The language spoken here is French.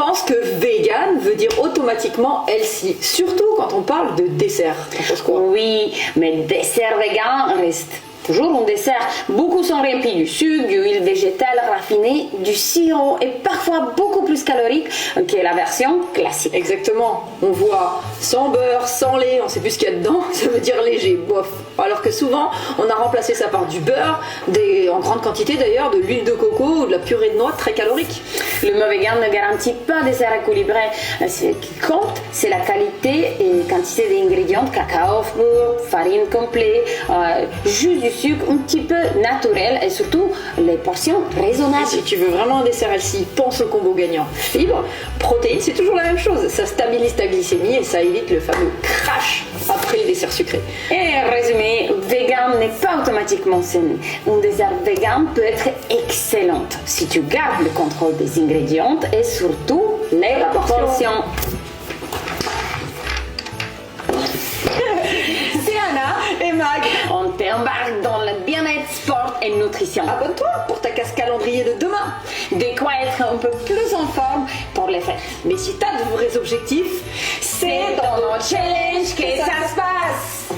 pense que vegan veut dire automatiquement healthy, surtout quand on parle de dessert. T'en penses quoi? Oui, mais le dessert vegan reste toujours un dessert. Beaucoup sont remplis du sucre, d'huile végétale raffinée, du sirop et parfois beaucoup plus calorique que la version classique. Exactement. On voit sans beurre, sans lait, on sait plus ce qu'il y a dedans, ça veut dire léger, bof. Alors que souvent, on a remplacé ça par du beurre, en grande quantité d'ailleurs, de l'huile de coco ou de la purée de noix très calorique. Le mot vegan ne garantit pas des dessert équilibré. Ce qui compte, c'est la qualité et quantité d'ingrédients, cacao pur, farine complète, juste du sucre un petit peu naturel et surtout les portions raisonnables. Si tu veux vraiment un dessert healthy, pense au combo gagnant. Fibres, protéines, c'est toujours la même chose. Ça stabilise ta glycémie et ça évite le fameux crash après les desserts sucrés. Et résumé, vegan n'est pas automatiquement sain. Un dessert vegan peut être excellent si tu gardes le contrôle des ingrédients et surtout les portions. C'est Anna et Mag. On t'embarque dans le bien-être, sport et nutrition. Abonne-toi pour ta casse calendrier de demain. De quoi être un peu plus en forme pour les fêtes. Mais si t'as de vrais objectifs, C'est dans nos challenges que ça se passe.